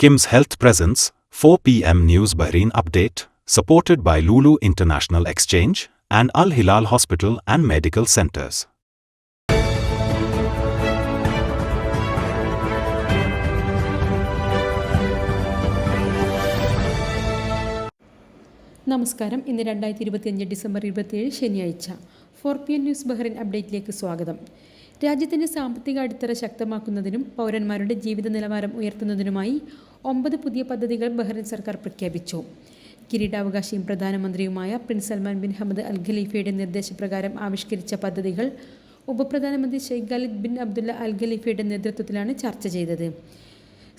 Kim's Health Presence, 4 p.m. News Bahrain Update, supported by Lulu International Exchange and Al Hilal Hospital and Medical Centers. നമസ്കാരം. ഇന്ന് 2025 December 27 ശനിയാഴ്ച 4 PM news Bahrain അപ്ഡേറ്റിലേക്ക് സ്വാഗതം. രാജ്യത്തിൻ്റെ സാമ്പത്തിക അടിത്തറ ശക്തമാക്കുന്നതിനും പൗരന്മാരുടെ ജീവിത നിലവാരം ഉയർത്തുന്നതിനുമായി 9 പുതിയ പദ്ധതികൾ ബഹ്റൈൻ സർക്കാർ പ്രഖ്യാപിച്ചു. കിരീടാവകാശിയും പ്രധാനമന്ത്രിയുമായ പ്രിൻസ് സൽമാൻ ബിൻ ഹമദ് അൽ ഖലീഫയുടെ നിർദ്ദേശപ്രകാരം ആവിഷ്കരിച്ച പദ്ധതികൾ ഉപപ്രധാനമന്ത്രി ഷെയ്ഖ് ഖാലിദ് ബിൻ അബ്ദുള്ള അൽ ഖലീഫയുടെ നേതൃത്വത്തിലാണ് ചർച്ച ചെയ്തത്.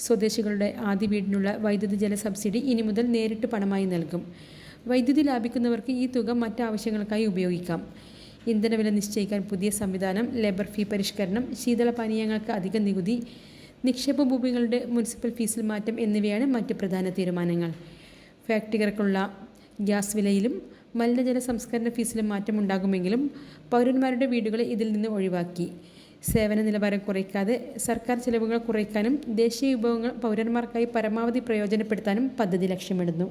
സ്വദേശികളുടെ ആദ്യ വീടിനുള്ള വൈദ്യുതി ജല സബ്സിഡി ഇനി മുതൽ നേരിട്ട് പണമായി നൽകും. വൈദ്യുതി ലാഭിക്കുന്നവർക്ക് ഈ തുക മറ്റാവശ്യങ്ങൾക്കായി ഉപയോഗിക്കാം. ഇന്ധനവില നിശ്ചയിക്കാൻ പുതിയ സംവിധാനം, ലേബർ ഫീ പരിഷ്കരണം, ശീതളപാനീയങ്ങൾക്ക് അധിക നികുതി, നിക്ഷേപ ഭൂമികളുടെ മുനിസിപ്പൽ ഫീസിൽ മാറ്റം എന്നിവയാണ് മറ്റ് പ്രധാന തീരുമാനങ്ങൾ. ഫാക്ടറികൾക്കുള്ള ഗ്യാസ് വിലയിലും മലിനജല സംസ്കരണ ഫീസിലും മാറ്റമുണ്ടാകുമെങ്കിലും പൗരന്മാരുടെ വീടുകളെ ഇതിൽ നിന്ന് ഒഴിവാക്കി. സേവന നിലവാരം കുറയ്ക്കാതെ സർക്കാർ ചെലവുകൾ കുറയ്ക്കാനും ദേശീയ വിഭവങ്ങൾ പൗരന്മാർക്കായി പരമാവധി പ്രയോജനപ്പെടുത്താനും പദ്ധതി ലക്ഷ്യമിടുന്നു.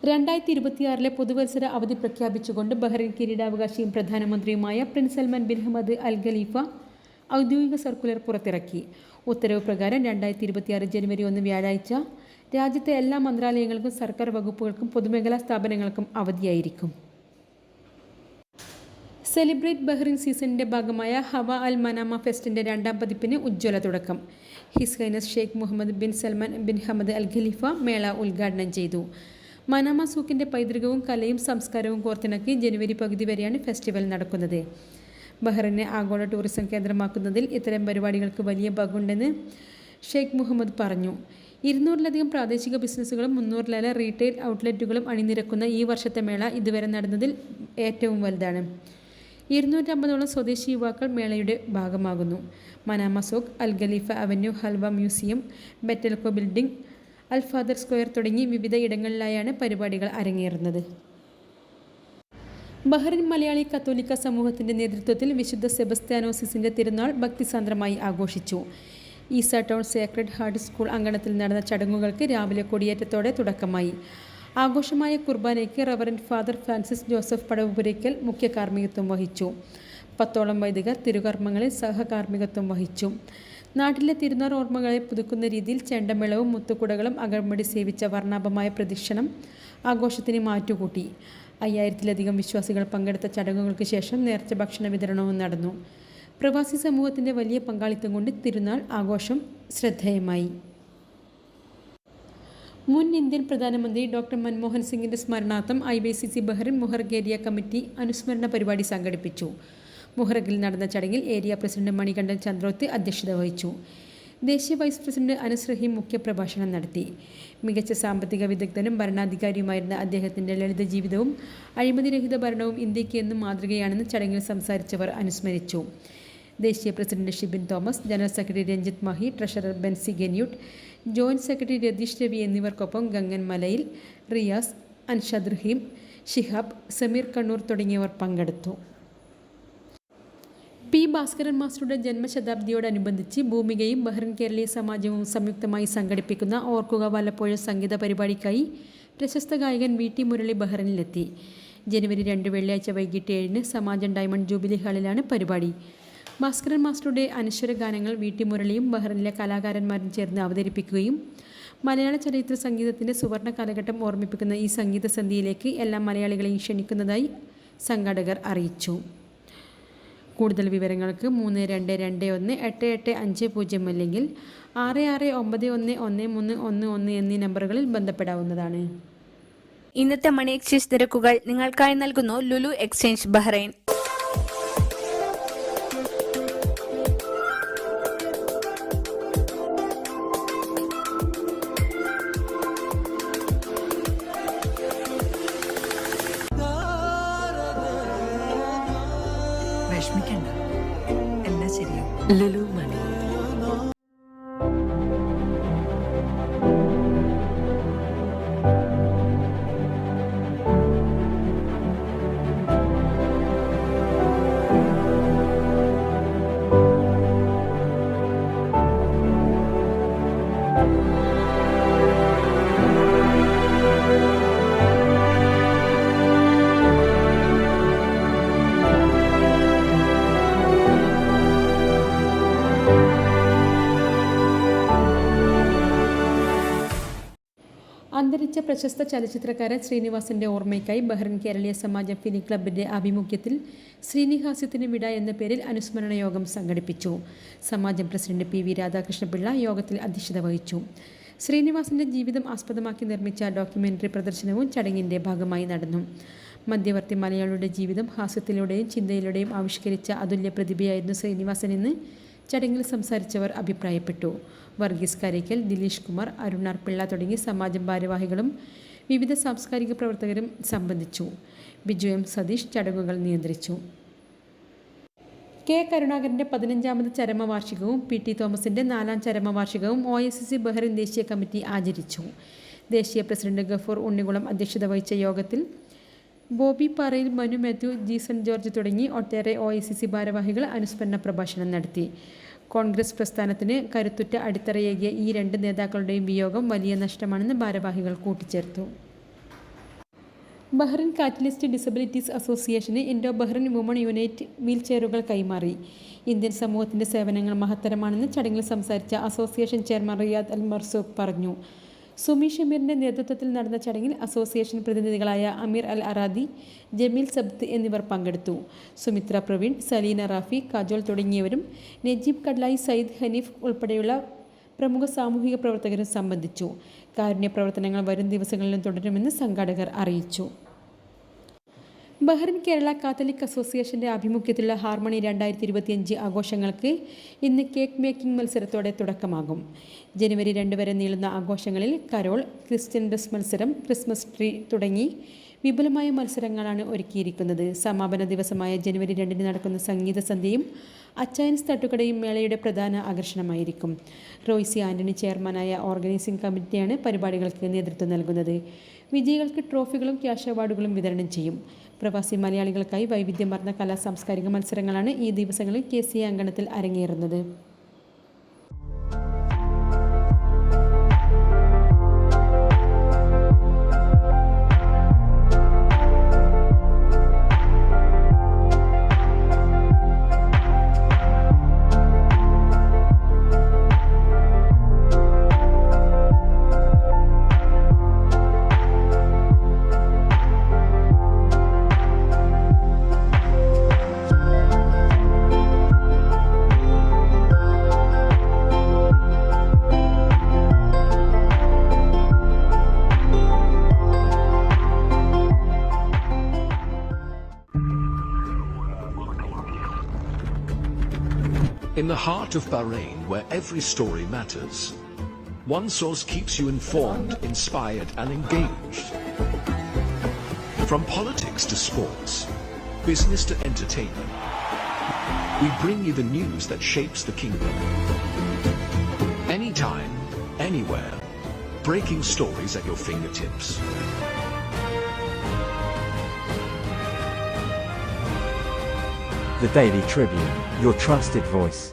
2026 പുതുവത്സര അവധി പ്രഖ്യാപിച്ചുകൊണ്ട് ബഹ്റൈൻ കിരീടാവകാശിയും പ്രധാനമന്ത്രിയുമായ prince Salman bin Hamad Al Khalifa ഔദ്യോഗിക സർക്കുലർ പുറത്തിറക്കി. ഉത്തരവ് പ്രകാരം 2026 ജനുവരി 1 വ്യാഴാഴ്ച രാജ്യത്തെ എല്ലാ മന്ത്രാലയങ്ങൾക്കും സർക്കാർ വകുപ്പുകൾക്കും പൊതുമേഖലാ സ്ഥാപനങ്ങൾക്കും അവധിയായിരിക്കും. സെലിബ്രേറ്റ് ബഹ്റൈൻ സീസണിൻ്റെ ഭാഗമായ ഹവ അൽ മനാമ ഫെസ്റ്റിൻ്റെ 2ാം പതിപ്പിന് ഉജ്ജ്വല തുടക്കം. His Highness Sheikh Mohammed bin Salman bin Hamad Al Khalifa മേള ഉദ്ഘാടനം ചെയ്തു. മനാമ സൂക്കിൻ്റെ പൈതൃകവും കലയും സംസ്കാരവും കോർത്തിണക്കി ജനുവരി പകുതി വരെയാണ് ഫെസ്റ്റിവൽ നടക്കുന്നത്. ബഹ്റൈനെ ആഗോള ടൂറിസം കേന്ദ്രമാക്കുന്നതിൽ ഇത്തരം പരിപാടികൾക്ക് വലിയ പങ്കുണ്ടെന്ന് ഷെയ്ഖ് മുഹമ്മദ് പറഞ്ഞു. 200-ലധികം പ്രാദേശിക ബിസിനസ്സുകളും 300-ലേറെ റീറ്റെയിൽ ഔട്ട്ലെറ്റുകളും അണിനിരക്കുന്ന ഈ വർഷത്തെ മേള ഇതുവരെ നടന്നതിൽ ഏറ്റവും വലുതാണ്. 250ഓളം സ്വദേശി യുവാക്കൾ മേളയുടെ ഭാഗമാകുന്നു. മനാമ സൂക്ക്, അൽ ഖലീഫ അവന്യൂ, ഹൽവ മ്യൂസിയം, ബെറ്റൽകോ ബിൽഡിംഗ്, അൽ ഫാദർ സ്ക്വയർ തുടങ്ങി വിവിധ ഇടങ്ങളിലായാണ് പരിപാടികൾ അരങ്ങേറുന്നത്. ബഹ്റൈൻ മലയാളി കത്തോലിക്ക സമൂഹത്തിൻ്റെ നേതൃത്വത്തിൽ വിശുദ്ധ സെബസ്ത്യാനോസിസിൻ്റെ തിരുനാൾ ഭക്തിസാന്ദ്രമായി ആഘോഷിച്ചു. ഈസ ടൗൺ സേക്രഡ് ഹാർട്ട് സ്കൂൾ അങ്കണത്തിൽ നടന്ന ചടങ്ങുകൾക്ക് രാവിലെ കൊടിയേറ്റത്തോടെ തുടക്കമായി. ആഘോഷമായ കുർബാനയ്ക്ക് reverend father Francis Joseph Padavupurakkal മുഖ്യ കാർമ്മികത്വം വഹിച്ചു. 10ഓളം വൈദികർ തിരുകർമ്മങ്ങളിൽ സഹകാർമ്മികത്വം വഹിച്ചു. നാട്ടിലെ തിരുനാൾ ഓർമ്മകളെ പുതുക്കുന്ന രീതിയിൽ ചെണ്ടമേളവും മുത്തുകുടകളും അകമ്പടി സേവിച്ച വർണ്ണാഭമായ പ്രദക്ഷിണം ആഘോഷത്തിന് മാറ്റുകൂട്ടി. 5000-ലധികം വിശ്വാസികൾ പങ്കെടുത്ത ചടങ്ങുകൾക്ക് ശേഷം നേർച്ച ഭക്ഷണ വിതരണവും നടന്നു. പ്രവാസി സമൂഹത്തിൻ്റെ വലിയ പങ്കാളിത്തം കൊണ്ട് തിരുനാൾ ആഘോഷം ശ്രദ്ധേയമായി. മുൻ ഇന്ത്യൻ പ്രധാനമന്ത്രി ഡോക്ടർ മൻമോഹൻ സിംഗിൻ്റെ സ്മരണാർത്ഥം IBCC Bahrain Muharraq area committee അനുസ്മരണ പരിപാടി സംഘടിപ്പിച്ചു. മുഹറഗിൽ നടന്ന ചടങ്ങിൽ ഏരിയ പ്രസിഡന്റ് മണികണ്ഠൻ ചന്ദ്രോത്ത് അധ്യക്ഷത വഹിച്ചു. ദേശീയ വൈസ് പ്രസിഡന്റ് അനസ് റഹീം മുഖ്യപ്രഭാഷണം നടത്തി. മികച്ച സാമ്പത്തിക വിദഗ്ധനും ഭരണാധികാരിയുമായിരുന്ന അദ്ദേഹത്തിൻ്റെ ലളിത ജീവിതവും അഴിമതിരഹിത ഭരണവും ഇന്ത്യക്ക് എന്നും മാതൃകയാണെന്ന് ചടങ്ങിൽ സംസാരിച്ചവർ അനുസ്മരിച്ചു. ദേശീയ president Shibin Thomas, general secretary Ranjith Mahi, treasurer Bency ഗെന്യൂട്ട്, ജോയിന്റ് സെക്രട്ടറി രതീഷ് രവി എന്നിവർക്കൊപ്പം ഗംഗൻ മലയിൽ, റിയാസ്, അൻഷദ് റഹീം, ഷിഹാബ്, സമീർ കണ്ണൂർ തുടങ്ങിയവർ പങ്കെടുത്തു. പി ഭാസ്കരൻ മാസ്റ്ററുടെ ജന്മശതാബ്ദിയോടനുബന്ധിച്ച് ഭൂമികയും ബഹ്റൈൻ കേരളീയ സമാജവും സംയുക്തമായി സംഘടിപ്പിക്കുന്ന ഓർക്കുക വല്ലപ്പോഴും സംഗീത പരിപാടിക്കായി പ്രശസ്ത ഗായകൻ VT മുരളി ബഹ്റൈനിലെത്തി. ജനുവരി 2 വെള്ളിയാഴ്ച വൈകിട്ട് 7-ന് സമാജം ഡയമണ്ട് ജൂബിലി ഹാളിലാണ് പരിപാടി. ഭാസ്കരൻ മാസ്റ്ററുടെ അനശ്വര ഗാനങ്ങൾ VT മുരളിയും ബഹ്റൈനിലെ കലാകാരന്മാരും ചേർന്ന് അവതരിപ്പിക്കുകയും മലയാള ചലച്ചിത്ര സംഗീതത്തിൻ്റെ സുവർണ്ണ കാലഘട്ടം ഓർമ്മിപ്പിക്കുന്ന ഈ സംഗീത സന്ധ്യയിലേക്ക് എല്ലാ മലയാളികളെയും ക്ഷണിക്കുന്നതായി സംഘാടകർ അറിയിച്ചു. കൂടുതൽ വിവരങ്ങൾക്ക് 32218850 അല്ലെങ്കിൽ 66911311 എന്നീ നമ്പറുകളിൽ ബന്ധപ്പെടാവുന്നതാണ്. ഇന്നത്തെ മണി എക്സ്ചേഞ്ച് നിരക്കുകൾ നിങ്ങൾക്കായി നൽകുന്നു ലുലു എക്സ്ചേഞ്ച് ബഹ്റൈൻ. വിഷമിക്കണ്ട, എല്ലാം ശരിയാവും. ലുലു മണി. അന്തരിച്ച പ്രശസ്ത ചലച്ചിത്രകാരൻ ശ്രീനിവാസന്റെ ഓർമ്മയ്ക്കായി ബഹ്റിൻ കേരളീയ സമാജം ഫിലി ക്ലബിന്റെ ആഭിമുഖ്യത്തിൽ ശ്രീനിഹാസ്യത്തിന് വിട എന്ന പേരിൽ അനുസ്മരണ യോഗം സംഘടിപ്പിച്ചു. സമാജം പ്രസിഡന്റ് പി വി രാധാകൃഷ്ണപിള്ള യോഗത്തിൽ അധ്യക്ഷത വഹിച്ചു. ശ്രീനിവാസന്റെ ജീവിതം ആസ്പദമാക്കി നിർമ്മിച്ച ഡോക്യുമെന്ററി പ്രദർശനവും ചടങ്ങിന്റെ ഭാഗമായി നടന്നു. മധ്യവർത്തി മലയാളിയുടെ ജീവിതം ഹാസ്യത്തിലൂടെയും ചിന്തയിലൂടെയും ആവിഷ്കരിച്ച അതുല്യ പ്രതിഭയായിരുന്നു ശ്രീനിവാസനെന്ന് ചടങ്ങിൽ സംസാരിച്ചവർ അഭിപ്രായപ്പെട്ടു. വർഗീസ് കാരയ്ക്കൽ, ദിലീഷ് കുമാർ, അരുണാർ പിള്ള തുടങ്ങി സമാജം ഭാരവാഹികളും വിവിധ സാംസ്കാരിക പ്രവർത്തകരും സംബന്ധിച്ചു. ബിജു എം സതീഷ് ചടങ്ങുകൾ നിയന്ത്രിച്ചു. കെ കരുണാകരൻ്റെ 15ാമത് ചരമവാർഷികവും പി ടി തോമസിൻ്റെ 4ാം ചരമവാർഷികവും OICC ബഹ്റിൻ ദേശീയ കമ്മിറ്റി ആചരിച്ചു. ദേശീയ പ്രസിഡന്റ് ഗഫൂർ ഉണ്ണികുളം അധ്യക്ഷത വഹിച്ച യോഗത്തിൽ ബോബി പാറയിൽ, മനു മാത്യു, ജീസൺ ജോർജ് തുടങ്ങി ഒട്ടേറെ OICC ഭാരവാഹികൾ അനുസ്മരണ പ്രഭാഷണം നടത്തി. കോൺഗ്രസ് പ്രസ്ഥാനത്തിന് കരുത്തുറ്റ അടിത്തറയേകിയ ഈ രണ്ട് നേതാക്കളുടെയും വിയോഗം വലിയ നഷ്ടമാണെന്ന് ഭാരവാഹികൾ കൂട്ടിച്ചേർത്തു. ബഹ്റിൻ കാറ്റലിസ്റ്റ് ഡിസബിലിറ്റീസ് അസോസിയേഷന് ഇൻഡോ ബഹ്റിൻ വുമൺ യൂണിറ്റ് വീൽചെയറുകൾ കൈമാറി. ഇന്ത്യൻ സമൂഹത്തിൻ്റെ സേവനങ്ങൾ മഹത്തരമാണെന്ന് ചടങ്ങിൽ സംസാരിച്ച association chairman Riyadh Al Marzuq പറഞ്ഞു. സുമി ഷമീറിൻ്റെ നേതൃത്വത്തിൽ നടന്ന ചടങ്ങിൽ അസോസിയേഷൻ പ്രതിനിധികളായ അമീർ അൽ അറാദി, ജമീൽ സബ്ത്ത് എന്നിവർ പങ്കെടുത്തു. സുമിത്ര പ്രവീൺ, സലീന റാഫി, കാജോൾ തുടങ്ങിയവരും നജീബ് കഡ്ലായി, സയ്യിദ് ഹനീഫ് ഉൾപ്പെടെയുള്ള പ്രമുഖ സാമൂഹിക പ്രവർത്തകരും സംബന്ധിച്ചു. കാരുണ്യ പ്രവർത്തനങ്ങൾ വരും ദിവസങ്ങളിലും തുടരുമെന്ന് സംഘാടകർ അറിയിച്ചു. ബഹ്റിൻ കേരള കാത്തലിക് അസോസിയേഷൻ്റെ ആഭിമുഖ്യത്തിലുള്ള ഹാർമണി 2025 ആഘോഷങ്ങൾക്ക് ഇന്ന് കേക്ക് മേക്കിംഗ് മത്സരത്തോടെ തുടക്കമാകും. ജനുവരി 2 വരെ നീളുന്ന ആഘോഷങ്ങളിൽ കരോൾ, ക്രിസ്ത്യൻ ഡ്രസ് മത്സരം, ക്രിസ്മസ് ട്രീ തുടങ്ങി വിപുലമായ മത്സരങ്ങളാണ് ഒരുക്കിയിരിക്കുന്നത്. സമാപന ദിവസമായ ജനുവരി 2 നടക്കുന്ന സംഗീത സന്ധ്യയും അച്ചായൻസ് തട്ടുകടയും മേളയുടെ പ്രധാന ആകർഷണമായിരിക്കും. റോയ്സി ആൻ്റണി ചെയർമാനായ ഓർഗനൈസിംഗ് കമ്മിറ്റിയാണ് പരിപാടികൾക്ക് നേതൃത്വം നൽകുന്നത്. വിജയികൾക്ക് ട്രോഫികളും ക്യാഷ് അവാർഡുകളും വിതരണം ചെയ്യും. പ്രവാസി മലയാളികൾക്കായി വൈവിധ്യമാർന്ന കലാ സാംസ്കാരിക മത്സരങ്ങളാണ് ഈ ദിവസങ്ങളിൽ KCA അങ്കണത്തിൽ അരങ്ങേറുന്നത്. In the heart of Bahrain, where every story matters, one source keeps you informed, inspired, and engaged. From politics to sports, business to entertainment, we bring you the news that shapes the kingdom. Anytime, anywhere, breaking stories at your fingertips. The Daily Tribune, your trusted voice.